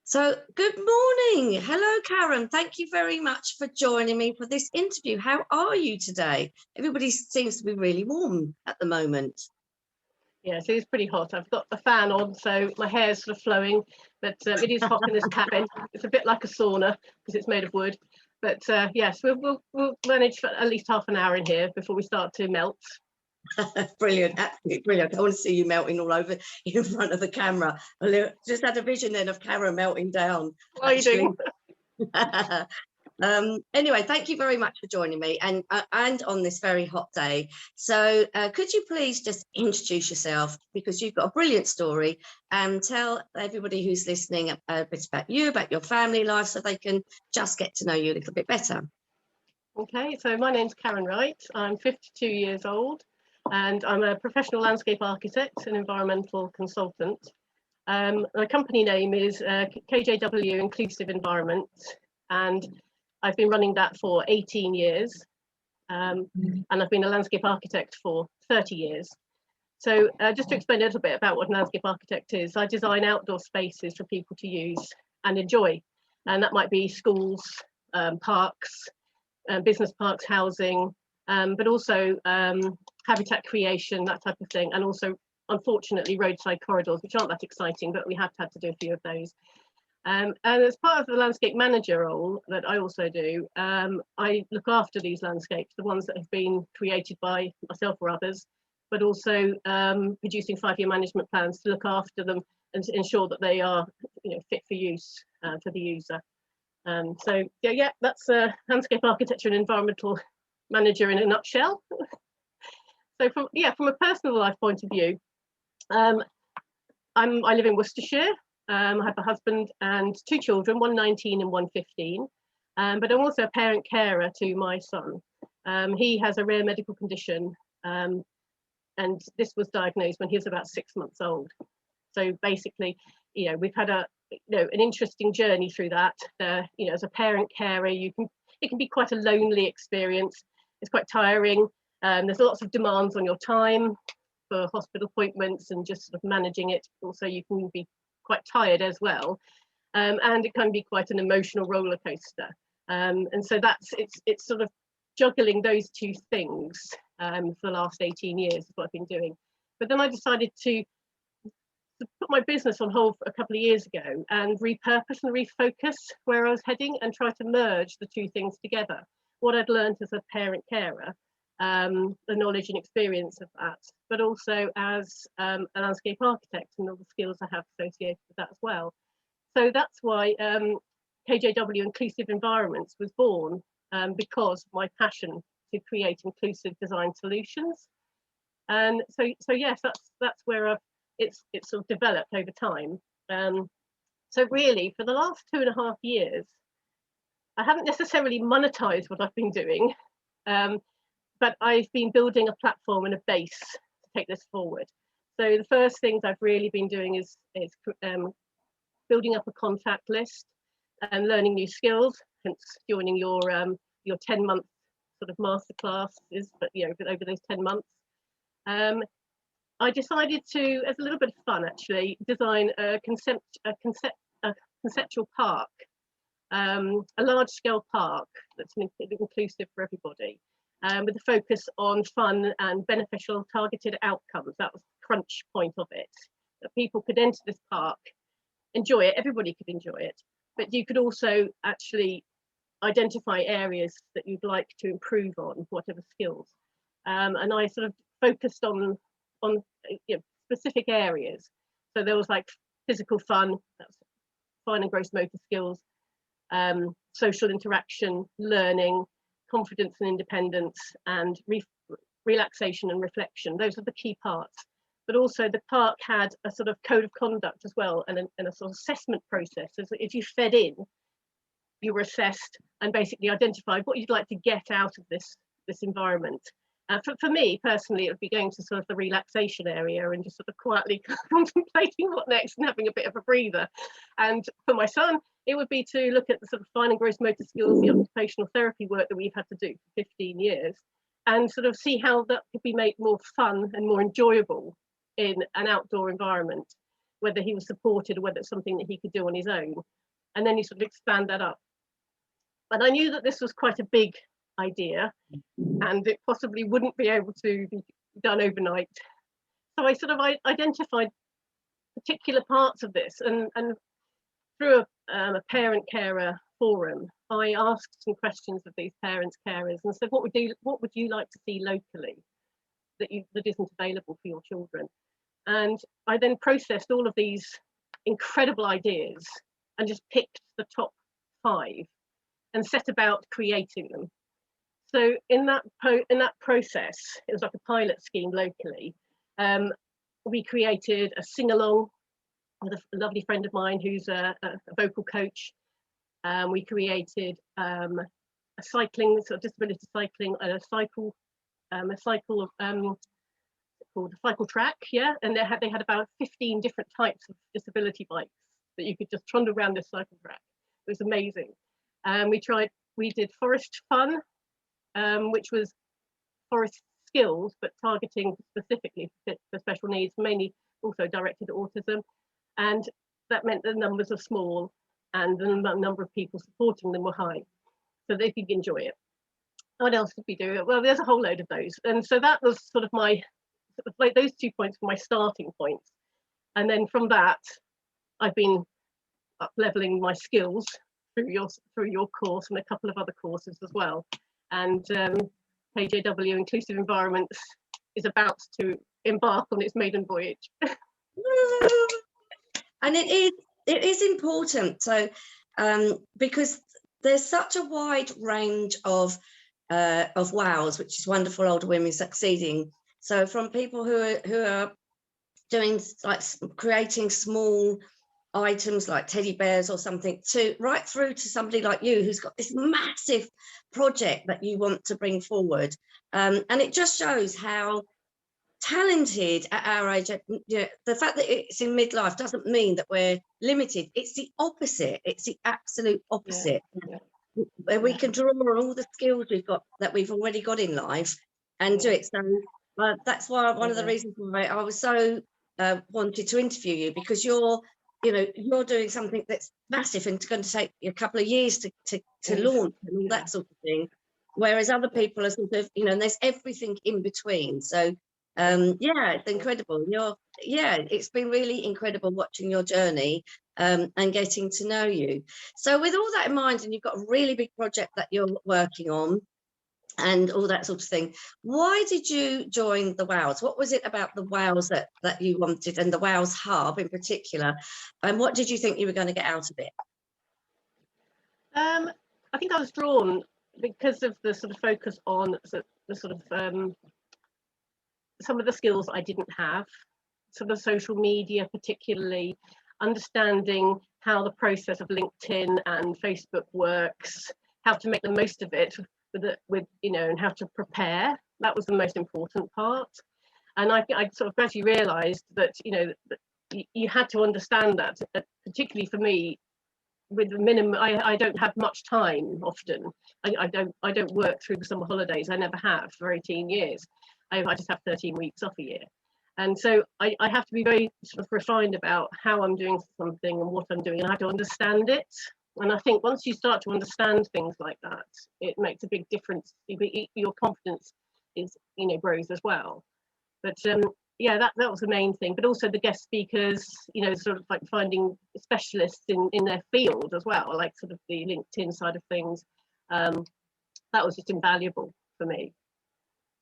So, good morning. Hello, Karen. Thank you very much for joining me for this interview. How are you today? Everybody seems to be really warm at the moment. Yes, it is pretty hot. I've got the fan on, so my hair's sort of flowing, but it is hot in this cabin. It's a bit like a sauna because it's made of wood. But yes, we'll manage for at least half an hour in here before we start to melt. Brilliant, absolutely brilliant. I want to see you melting all over in front of the camera. I just had a vision then of Karen melting down. What are you doing? Anyway, thank you very much for joining me and on this very hot day. So could you please just introduce yourself, because you've got a brilliant story, and tell everybody who's listening a bit about you, about your family life, so they can just get to know you a little bit better. Okay, so my name's Karen Wright. I'm 52 years old and I'm a professional landscape architect and environmental consultant. My company name is KJW Inclusive Environment, and I've been running that for 18 years, and I've been a landscape architect for 30 years. So just to explain a little bit about what a landscape architect is, I design outdoor spaces for people to use and enjoy. And that might be schools, parks, business parks, housing, but also habitat creation, that type of thing. And also, unfortunately, roadside corridors, which aren't that exciting, but we have had to do a few of those. And as part of the landscape manager role that I also do, I look after these landscapes, the ones that have been created by myself or others, but also producing 5-year management plans to look after them and to ensure that they are, fit for use for the user. So yeah, that's landscape architecture and environmental manager in a nutshell. So from a personal life point of view, I live in Worcestershire. I have a husband and 2 children, one 19 and one 15. But I'm also a parent carer to my son. He has a rare medical condition, and this was diagnosed when he was about 6 months old. So basically, we've had an interesting journey through that. As a parent carer, it can be quite a lonely experience. It's quite tiring. There's lots of demands on your time for hospital appointments and just sort of managing it. Also, you can be quite tired as well, and it can be quite an emotional roller coaster. And so it's sort of juggling those 2 things for the last 18 years is what I've been doing. But then I decided to put my business on hold a couple of years ago and repurpose and refocus where I was heading and try to merge the 2 things together. What I'd learned as a parent carer, the knowledge and experience of that, but also as a landscape architect and all the skills I have associated with that as well. So that's why KJW Inclusive Environments was born, because of my passion to create inclusive design solutions. And so yes, that's where it's sort of developed over time. So really, for the last 2.5 years, I haven't necessarily monetized what I've been doing, but I've been building a platform and a base to take this forward. So the first things I've really been doing is building up a contact list and learning new skills, hence joining your 10-month sort of masterclasses, but over those 10 months. I decided to, as a little bit of fun actually, design a conceptual park, a large-scale park that's inclusive for everybody, with a focus on fun and beneficial targeted outcomes. That was the crunch point of it, that people could enter this park, enjoy it, everybody could enjoy it, but you could also actually identify areas that you'd like to improve on, whatever skills. And I sort of focused on specific areas. So there was like physical fun, that's fine and gross motor skills, social interaction, learning, confidence and independence, and relaxation and reflection. Those are the key parts. But also the park had a sort of code of conduct as well, and a sort of assessment process. As if you fed in, you were assessed and basically identified what you'd like to get out of this environment. For me personally, it would be going to sort of the relaxation area and just sort of quietly contemplating what next and having a bit of a breather. And for my son, it would be to look at the sort of fine and gross motor skills, the occupational therapy work that we've had to do for 15 years, and sort of see how that could be made more fun and more enjoyable in an outdoor environment. whether he was supported or whether it's something that he could do on his own. And then you sort of expand that up. But I knew that this was quite a big idea and it possibly wouldn't be able to be done overnight. So I sort of identified particular parts of this, and through a parent carer forum, I asked some questions of these parents carers and said, what would you like to see locally that isn't available for your children? And I then processed all of these incredible ideas and just picked the top 5 and set about creating them. So in that process, it was like a pilot scheme locally. We created a sing-along with a lovely friend of mine who's a vocal coach. We created a cycling, sort of disability cycling, a cycle called a cycle track, yeah, and they had about 15 different types of disability bikes that you could just trundle around this cycle track. It was amazing. We did forest fun, which was forest skills, but targeting specifically for special needs, mainly also directed at autism. And that meant the numbers are small and the number of people supporting them were high, so they could enjoy it. What else did we do? Well, there's a whole load of those. And so that was sort of like those 2 points were my starting points. And then from that, I've been up leveling my skills through your course and a couple of other courses as well. And KJW Inclusive Environments is about to embark on its maiden voyage. And it is important. So because there's such a wide range of WOWS, which is Wonderful Older Women Succeeding. So from people who are doing like creating small items like teddy bears or something, to right through to somebody like you who's got this massive project that you want to bring forward. And it just shows how talented at our age. You know, the fact that it's in midlife doesn't mean that we're limited. It's the opposite. It's the absolute opposite. Yeah. Where we can draw on all the skills that we've already got in life and do it. So that's why one of the reasons why I was so wanted to interview you, because you're doing something that's massive and it's going to take a couple of years to launch and all that sort of thing, whereas other people are sort of, and there's everything in between. So yeah, it's incredible. It's been really incredible watching your journey and getting to know you. So with all that in mind, and you've got a really big project that you're working on and all that sort of thing, why did you join the WOWS? What was it about the WOWS that you wanted, and the WOWS hub in particular, and what did you think you were going to get out of it? I think I was drawn because of the sort of focus on the sort of some of the skills I didn't have, some of the social media, particularly understanding how the process of LinkedIn and Facebook works, how to make the most of it and how to prepare. That was the most important part. And I sort of gradually realized that that you had to understand that, particularly for me, with the minimum. I don't have much time often. I don't work through the summer holidays. I never have for 18 years. I just have 13 weeks off a year. And so I have to be very sort of refined about how I'm doing something and what I'm doing, and I have to understand it. And I think once you start to understand things like that, it makes a big difference. Your confidence grows as well. But yeah, that was the main thing. But also the guest speakers, sort of like finding specialists in their field as well, like sort of the LinkedIn side of things. That was just invaluable for me.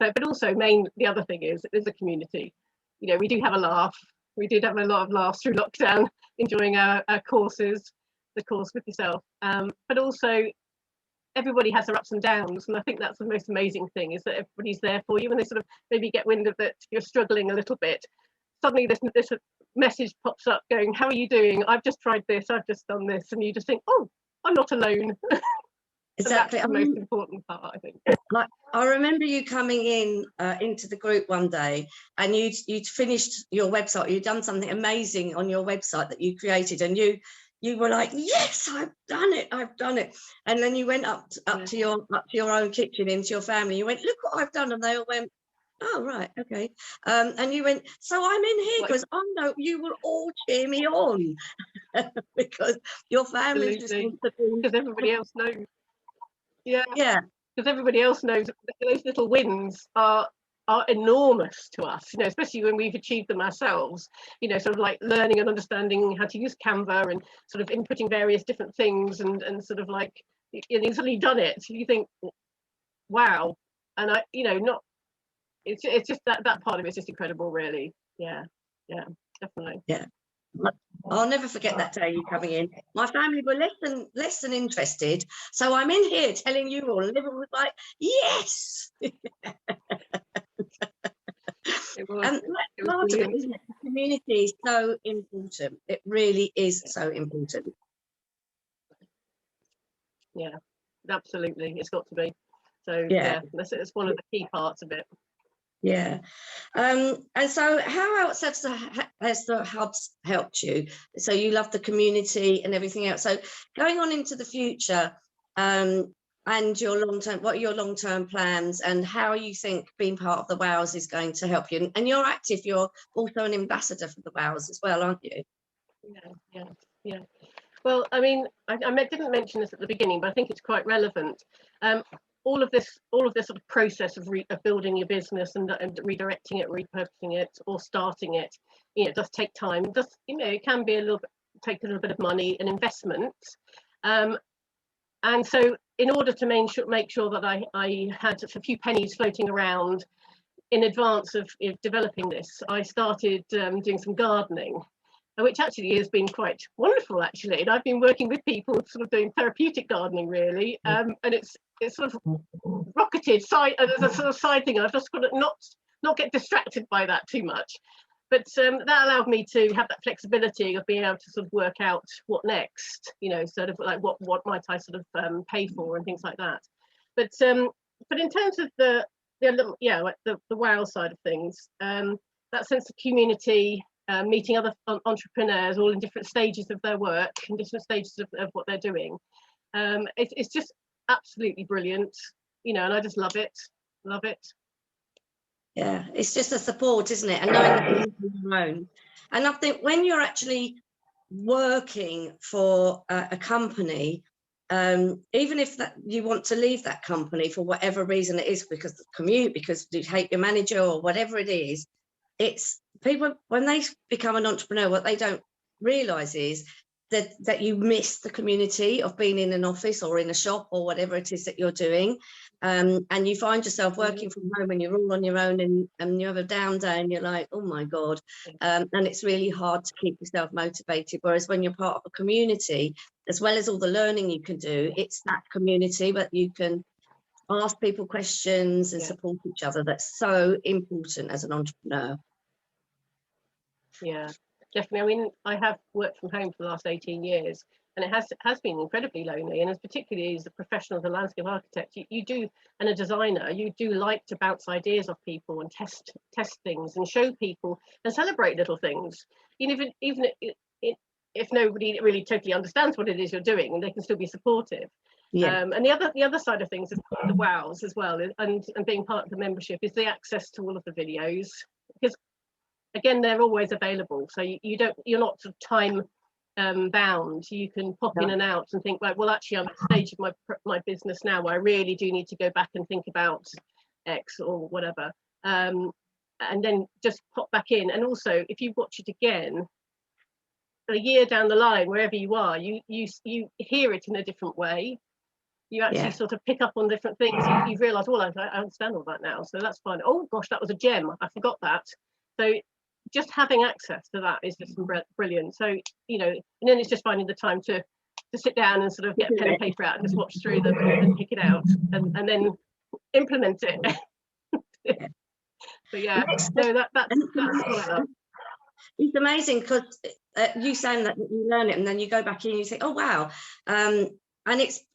So, but also the other thing is a community. We do have a laugh. We did have a lot of laughs through lockdown, enjoying our courses, the course with yourself. But also everybody has their ups and downs, and I think that's the most amazing thing, is that everybody's there for you. When they sort of maybe get wind of that you're struggling a little bit, suddenly this message pops up going, how are you doing? I've just tried this, I've just done this, and you just think, oh, I'm not alone. Exactly. That's the most important part, I think. I remember you coming into the group one day, and you'd finished your website. You'd done something amazing on your website that you created, and you were like, yes, I've done it. And then you went up to your own kitchen, into your family. You went, look what I've done, and they all went, Oh, right, okay. And you went, so I'm in here because I know you will all cheer me on because your family's just Absolutely, want to be. because everybody else knows. Yeah, Yeah, because everybody else knows that those little wins are enormous to us, you know, especially when we've achieved them ourselves, you know, sort of like learning and understanding how to use Canva and sort of inputting various different things and sort of like, you've suddenly done it. You think, wow. And I, you know, not, it's just that part of it is just incredible, really. Yeah, yeah, definitely. yeah. I'll never forget that day you coming in. My family were less than interested, so I'm in here telling you all, and everyone was like, "Yes!" It was, And it that's was part of it, brilliant. isn't it? The community is so important. It really is so important. Yeah, absolutely, it's got to be. So Yeah, yeah, it's one of the key parts of it. yeah. And so how else has the hubs helped you? So you love the community and everything else. So going on into the future, and your long-term, what are your long-term plans, and how you think being part of the WOWS is going to help you? And you're active, you're also an ambassador for the WOWS as well, aren't you? Yeah, yeah, yeah. Well, I mean, I didn't mention this at the beginning, but I think it's quite relevant. All of this sort of process of building your business and redirecting it, repurposing it, or starting it, you know, it does take time. It does, you know, it can be take a little bit of money and investment. And so, in order to make sure that I had a few pennies floating around in advance of developing this, I started doing some gardening, which actually has been quite wonderful, actually. And I've been working with people sort of doing therapeutic gardening, really, and it's sort of rocketed side as a sort of side thing. I've just got to not get distracted by that too much. But that allowed me to have that flexibility of being able to sort of work out what next, you know, sort of like what might I sort of pay for and things like that. But in terms of the WOW side of things, that sense of community, meeting other entrepreneurs all in different stages of their work and different stages of what they're doing, it's just absolutely brilliant, you know, and I just love it. Yeah, it's just a support, isn't it? And knowing that you're not on your own. And I think when you're actually working for a company, even if that you want to leave that company for whatever reason it is, because the commute, because you hate your manager or whatever it is, it's people, when they become an entrepreneur, what they don't realize is that you miss the community of being in an office or in a shop or whatever it is that you're doing. And you find yourself working from home and you're all on your own, and you have a down day and you're like, oh my God. And it's really hard to keep yourself motivated. Whereas when you're part of a community, as well as all the learning you can do, it's that community, but you can ask people questions and support each other. That's so important as an entrepreneur. Yeah, definitely. I mean, I have worked from home for the last 18 years, and it has been incredibly lonely. And as particularly as a professional, as a landscape architect, you do, and a designer, you do like to bounce ideas off people and test things and show people and celebrate little things. Even if nobody really totally understands what it is you're doing, and they can still be supportive. Yeah. And the other side of things is the WOWS as well, and being part of the membership is the access to all of the videos, because again, they're always available, so you're not sort of time bound. You can pop in and out and think, right, well, actually I'm at a stage of my business now where I really do need to go back and think about X or whatever, and then just pop back in. And also, if you watch it again a year down the line, wherever you are, you hear it in a different way. You actually sort of pick up on different things. You realise, well, I understand all that now, so that's fine. Oh gosh, that was a gem, I forgot that. So just having access to that is just brilliant. So, you know, and then it's just finding the time to sit down and sort of get a pen and paper out and just watch through them and pick it out and then implement it. So yeah, no, that's what I love. It's amazing because you saying that you learn it and then you go back in and you think, oh wow, and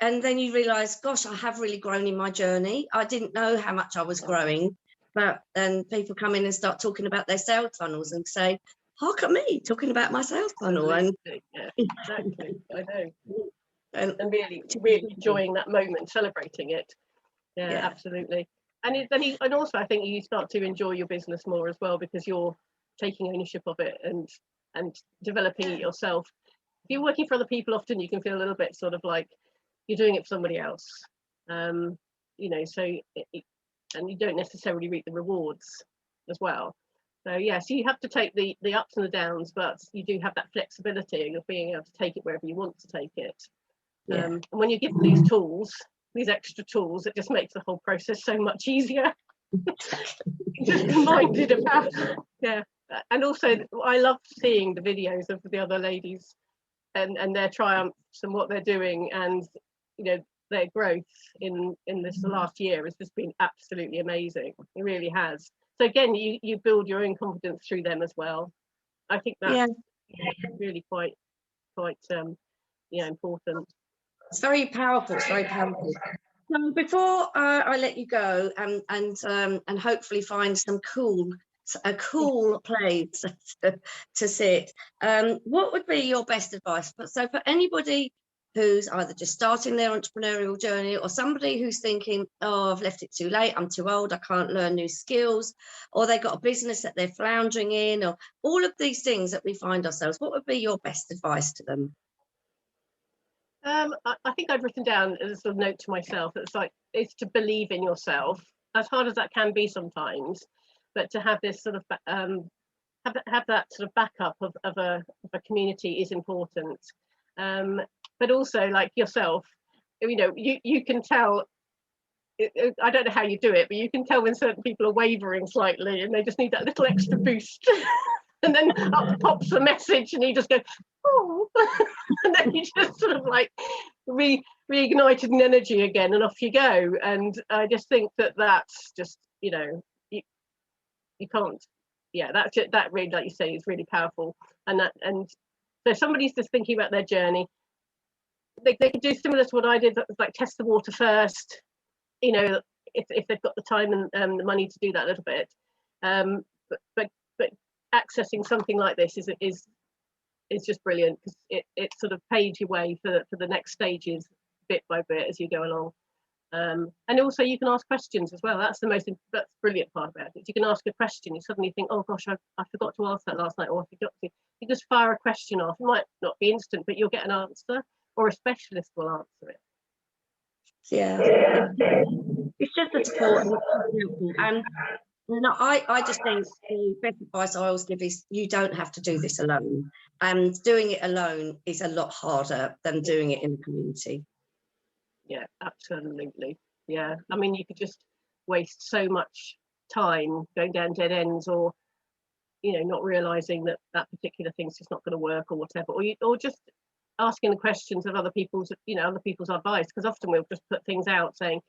then you realise, gosh, I have really grown in my journey. I didn't know how much I was growing, but then people come in and start talking about their sales funnels and say, hark at me talking about my sales funnel. And yeah, exactly, I know, and really enjoying that moment, celebrating it. Yeah, absolutely. and also I think you start to enjoy your business more as well, because you're taking ownership of it and developing it yourself. If you're working for other people, often you can feel a little bit sort of like you're doing it for somebody else, you know, so and you don't necessarily reap the rewards as well. So yes, you have to take the ups and the downs, but you do have that flexibility of being able to take it wherever you want to take it. And when you give these tools, these extra tools, it just makes the whole process so much easier. Just reminded about, and also I love seeing the videos of the other ladies and their triumphs and what they're doing, and you know, their growth in this last year has just been absolutely amazing. It really has. So again, you build your own confidence through them as well. I think that's really quite important. It's very powerful. It's very powerful. So before I let you go and hopefully find a cool place to sit, what would be your best advice? So for anybody who's either just starting their entrepreneurial journey, or somebody who's thinking, oh, I've left it too late, I'm too old, I can't learn new skills, or they've got a business that they're floundering in, or all of these things that we find ourselves, what would be your best advice to them? I think I've written down as a sort of note to myself, it's to believe in yourself, as hard as that can be sometimes, but to have this sort of have that sort of backup of a community is important. But also, like yourself, you know, you can tell, I don't know how you do it, but you can tell when certain people are wavering slightly and they just need that little extra boost. And then up pops a message and you just go, oh, and then you just sort of like reignited in energy again, and off you go. And I just think that's just, you know, you can't, that really, like you say, is really powerful. And so somebody's just thinking about their journey, they can do similar to what I did, like test the water first, you know, if they've got the time and the money to do that a little bit. But accessing something like this is just brilliant, because it sort of paves your way for the next stages bit by bit as you go along. And also you can ask questions as well. That's brilliant part about it. You can ask a question, you suddenly think, oh gosh, I forgot to ask that last night, or I forgot to. You just fire a question off. It might not be instant, but you'll get an answer, or a specialist will answer it. Yeah, it's just a support, and no, I just think the best advice I always give is you don't have to do this alone, and doing it alone is a lot harder than doing it in the community. Yeah, absolutely. Yeah, I mean, you could just waste so much time going down dead ends, or you know, not realizing that particular thing's just not going to work, or whatever, or just asking the questions of other people's advice, because often we'll just put things out saying,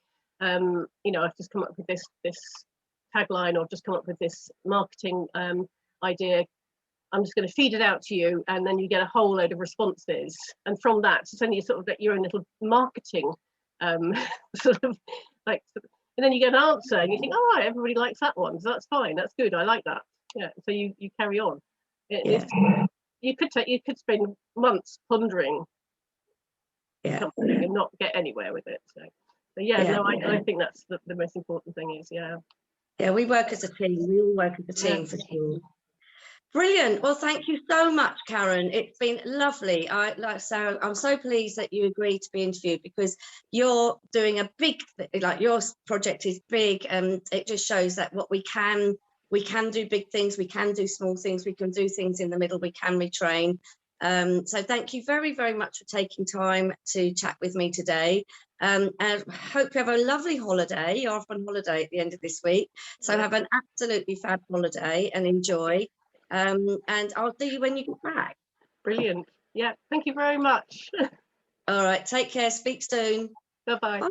you know, I've just come up with this tagline, or just come up with this marketing idea, I'm just going to feed it out to you, and then you get a whole load of responses, and from that it's only sort of your own little marketing sort of like, and then you get an answer and you think, oh right, everybody likes that one, so that's fine, that's good, I like that. Yeah, so you carry on. You could spend months pondering something and not get anywhere with it. So no, I think that's the most important thing is, we work as a team. We all work as a team, for sure. Brilliant. Well, thank you so much, Karen. It's been lovely. I'm so pleased that you agreed to be interviewed, because you're doing a big, like your project is big, and it just shows that what we can do big things, we can do small things, we can do things in the middle, we can retrain. So thank you very, very much for taking time to chat with me today. And I hope you have a lovely holiday. You're off on holiday at the end of this week, so have an absolutely fab holiday and enjoy. And I'll see you when you get back. Brilliant. Yeah, thank you very much. All right, take care, speak soon. Bye-bye.